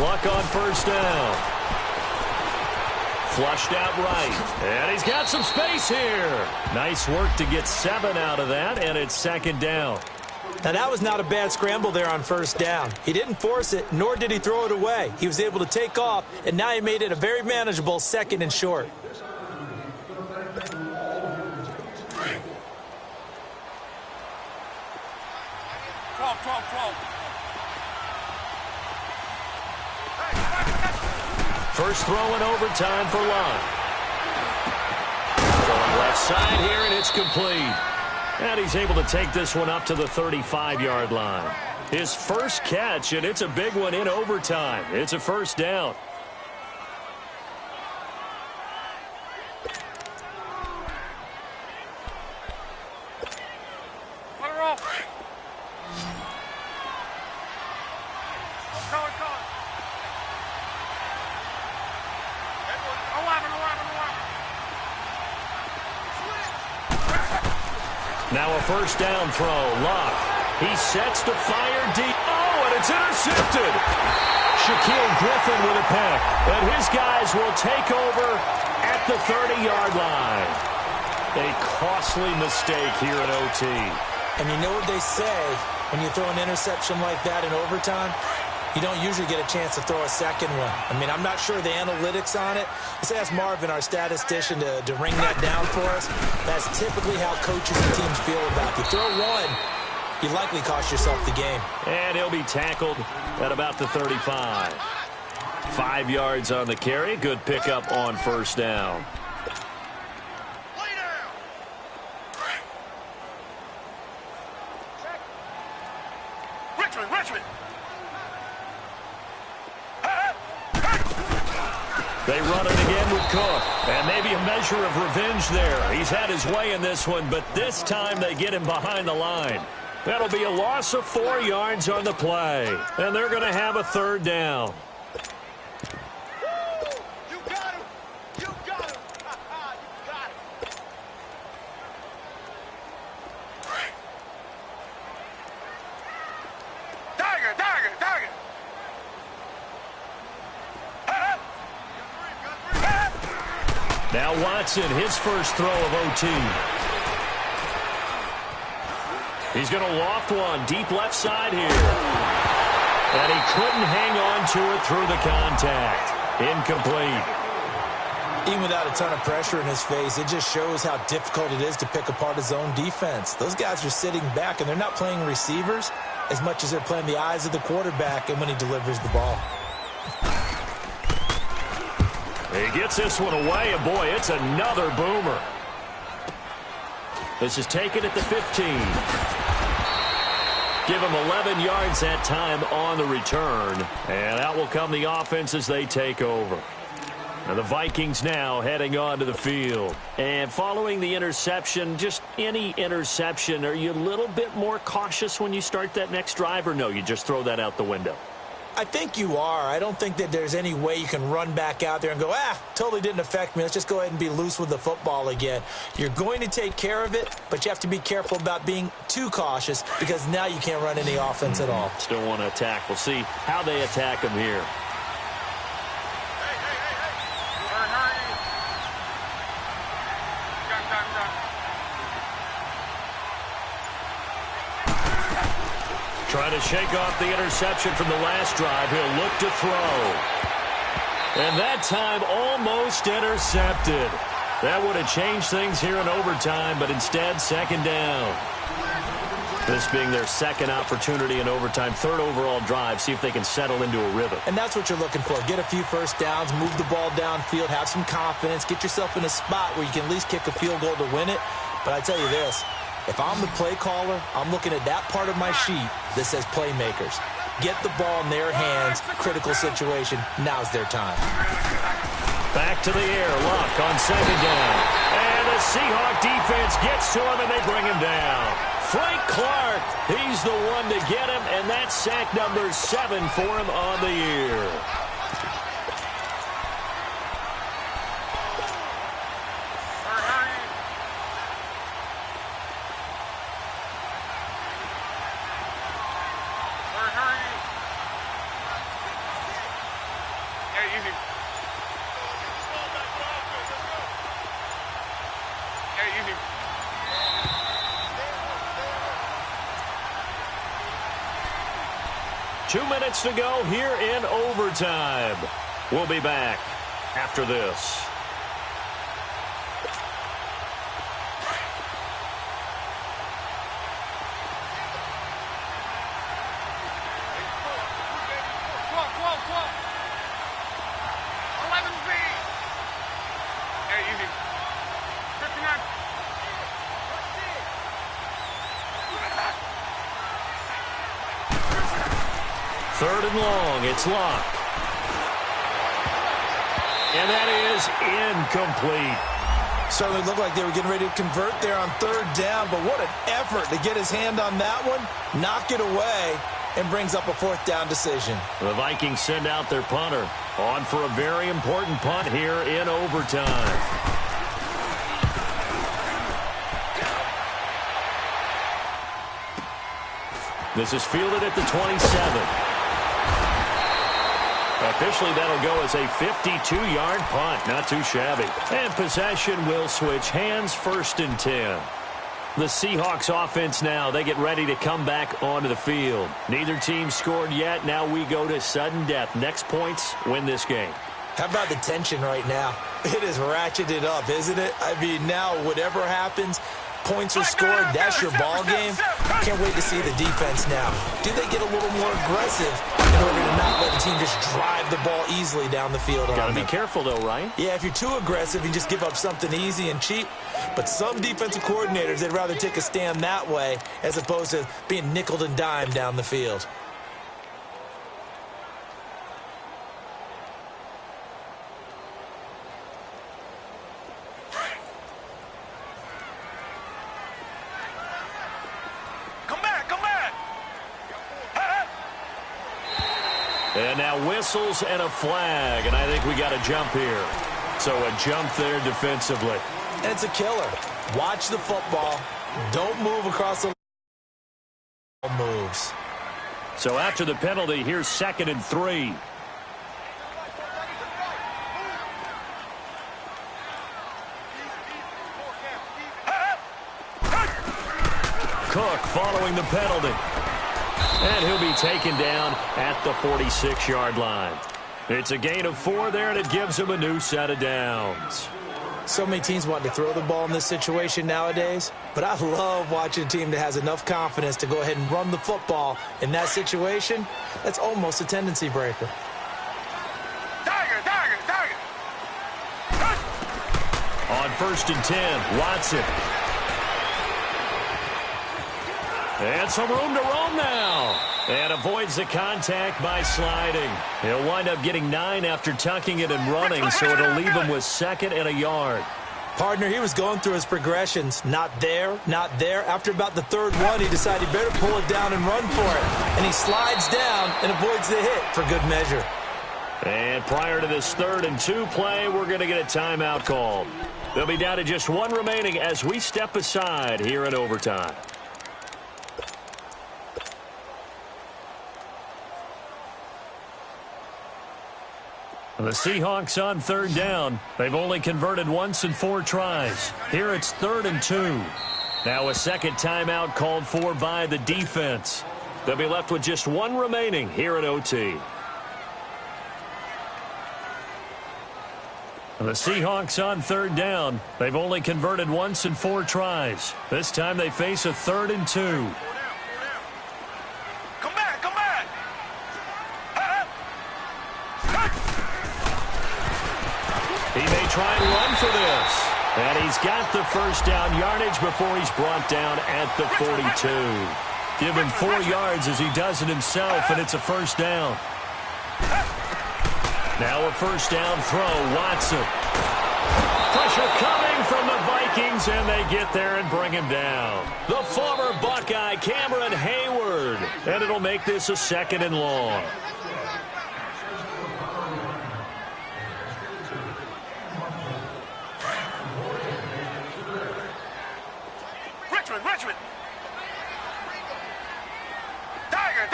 Luck on first down. Flushed out right. And he's got some space here. Nice work to get 7 out of that, and it's second down. Now, that was not a bad scramble there on first down. He didn't force it, nor did he throw it away. He was able to take off, and now he made it a very manageable 2nd and short. First throw in overtime for Luck. Going left side here, and it's complete. And he's able to take this one up to the 35-yard line. His first catch, and it's a big one in overtime. It's a first down. Now a first down throw. Luck. He sets to fire deep. Oh, and it's intercepted. Shaquille Griffin with a pick. And his guys will take over at the 30-yard line. A costly mistake here in OT. And you know what they say when you throw an interception like that in overtime? You don't usually get a chance to throw a second one. I mean, I'm not sure the analytics on it. Let's ask Marvin, our statistician, to ring that down for us. That's typically how coaches and teams feel about you. Throw one, you likely cost yourself the game. And he'll be tackled at about the 35. 5 yards on the carry. Good pickup on first down. They run it again with Cook. And maybe a measure of revenge there. He's had his way in this one, but this time they get him behind the line. That'll be a loss of 4 yards on the play. And they're going to have a third down. You got him. You got him. You got him. Tiger, tiger, tiger. Now Watson, his first throw of OT. He's going to loft one deep left side here. And he couldn't hang on to it through the contact. Incomplete. Even without a ton of pressure in his face, it just shows how difficult it is to pick apart his own defense. Those guys are sitting back, and they're not playing receivers as much as they're playing the eyes of the quarterback and when he delivers the ball. He gets this one away, and boy, it's another boomer. This is taken at the 15. Give him 11 yards that time on the return. And out will come the offense as they take over. And the Vikings now heading onto the field. And following the interception, just any interception, are you a little bit more cautious when you start that next drive, or no, you just throw that out the window? I think you are. I don't think that there's any way you can run back out there and go, totally didn't affect me. Let's just go ahead and be loose with the football again. You're going to take care of it, but you have to be careful about being too cautious because now you can't run any offense at all. Still want to attack. We'll see how they attack him here. Trying to shake off the interception from the last drive. He'll look to throw. And that time almost intercepted. That would have changed things here in overtime, but instead, second down. This being their second opportunity in overtime, third overall drive. See if they can settle into a rhythm. And that's what you're looking for. Get a few first downs, move the ball downfield, have some confidence, get yourself in a spot where you can at least kick a field goal to win it. But I tell you this, if I'm the play caller, I'm looking at that part of my sheet that says playmakers. Get the ball in their hands. Critical situation. Now's their time. Back to the air. Luck on second down. And the Seahawk defense gets to him, and they bring him down. Frank Clark, he's the one to get him, and that's sack number 7 for him on the year. Two minutes to go here in overtime. We'll be back after this. Third and long, it's Luck. And that is incomplete. Certainly looked like they were getting ready to convert there on third down, but what an effort to get his hand on that one, knock it away, and brings up a fourth down decision. The Vikings send out their punter on for a very important punt here in overtime. This is fielded at the 27. Officially, that'll go as a 52-yard punt. Not too shabby. And possession will switch hands, 1st and 10. The Seahawks offense now, they get ready to come back onto the field. Neither team scored yet. Now we go to sudden death. Next points win this game. How about the tension right now? It is ratcheted up, isn't it? I mean, now whatever happens, points are scored, that's your ball game. Can't wait to see the defense now. Do they get a little more aggressive in order to not let the team just drive the ball easily down the field? Gotta be careful, though, right? Yeah, if you're too aggressive, you just give up something easy and cheap. But some defensive coordinators, they'd rather take a stand that way as opposed to being nickeled and dimed down the field. And now whistles and a flag, and I think we got a jump here. So a jump there defensively. And it's a killer. Watch the football. Don't move across the moves. So after the penalty, here's 2nd and 3. Cook following the penalty. And he'll be taken down at the 46-yard line. It's a gain of 4 there, and it gives him a new set of downs. So many teams want to throw the ball in this situation nowadays, but I love watching a team that has enough confidence to go ahead and run the football in that situation. That's almost a tendency breaker. On 1st and 10, Watson. And some room to roam now. And avoids the contact by sliding. He'll wind up getting 9 after tucking it and running, so it'll leave him with 2nd and a yard. Partner, he was going through his progressions. Not there, not there. After about the 3rd one, he decided he better pull it down and run for it. And he slides down and avoids the hit for good measure. And prior to this 3rd and 2 play, we're going to get a timeout called. They'll be down to just 1 remaining as we step aside here in overtime. The Seahawks on 3rd down. They've only converted once in 4 tries. Here it's 3rd and 2. Now a 2nd timeout called for by the defense. They'll be left with just 1 remaining here at OT. The Seahawks on 3rd down. They've only converted once in 4 tries. This time they face a 3rd and 2. He may try and run for this. And he's got the 1st down yardage before he's brought down at the 42. Give him 4 yards as he does it himself, and it's a 1st down. Now a 1st down throw, Watson. Pressure coming from the Vikings, and they get there and bring him down. The former Buckeye, Cameron Hayward. And it'll make this a 2nd and long. Richmond. Tiger.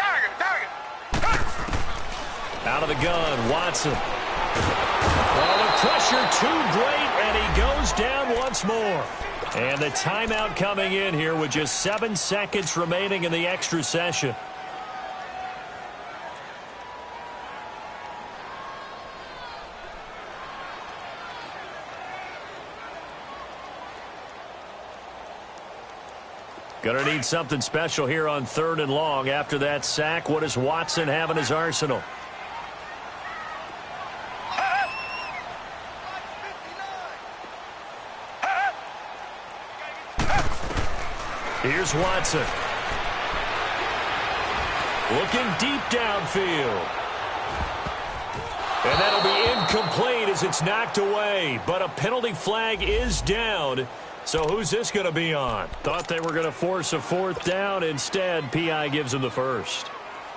Out of the gun, Watson. Oh, the pressure too great, and he goes down once more. And the timeout coming in here with just 7 seconds remaining in the extra session. Gonna need something special here on 3rd and long. After that sack, what does Watson have in his arsenal? Here's Watson. Looking deep downfield. And that'll be incomplete as it's knocked away. But a penalty flag is down. So who's this going to be on? Thought they were going to force a 4th down. Instead, PI gives them the 1st.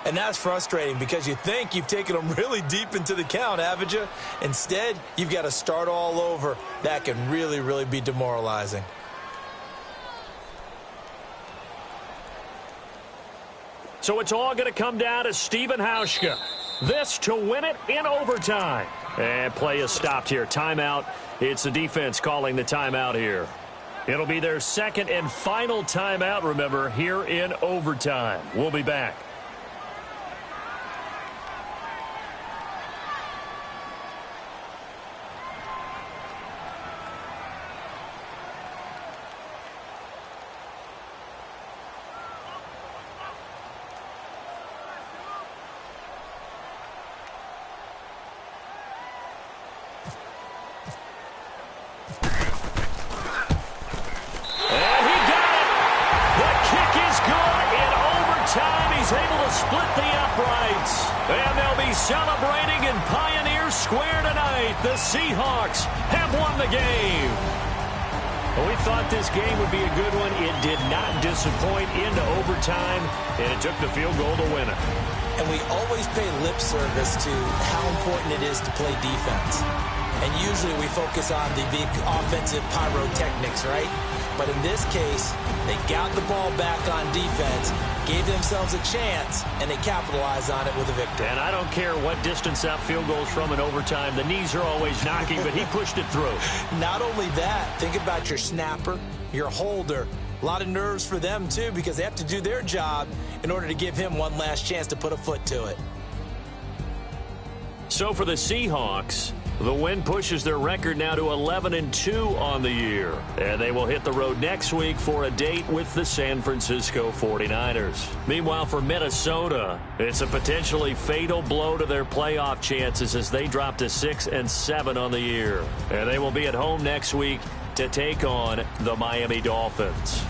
And that's frustrating because you think you've taken them really deep into the count, haven't you? Instead, you've got to start all over. That can really, really be demoralizing. So it's all going to come down to Steven Hauschka. This to win it in overtime. And play is stopped here. Timeout. It's the defense calling the timeout here. It'll be their second and final timeout, remember, here in overtime. We'll be back. Split the uprights, and they'll be celebrating in Pioneer Square tonight. The Seahawks have won the game. Well, we thought this game would be a good one. It did not disappoint into overtime, and it took the field goal to win it. And we always pay lip service to how important it is to play defense. And usually we focus on the big offensive pyrotechnics, right? But in this case, they got the ball back on defense, gave themselves a chance, and they capitalized on it with a victory. And I don't care what distance that field goes from in overtime. The knees are always knocking, but he pushed it through. Not only that, think about your snapper, your holder. A lot of nerves for them, too, because they have to do their job in order to give him one last chance to put a foot to it. So for the Seahawks, the win pushes their record now to 11-2 on the year. And they will hit the road next week for a date with the San Francisco 49ers. Meanwhile, for Minnesota, it's a potentially fatal blow to their playoff chances as they drop to 6-7 on the year. And they will be at home next week to take on the Miami Dolphins.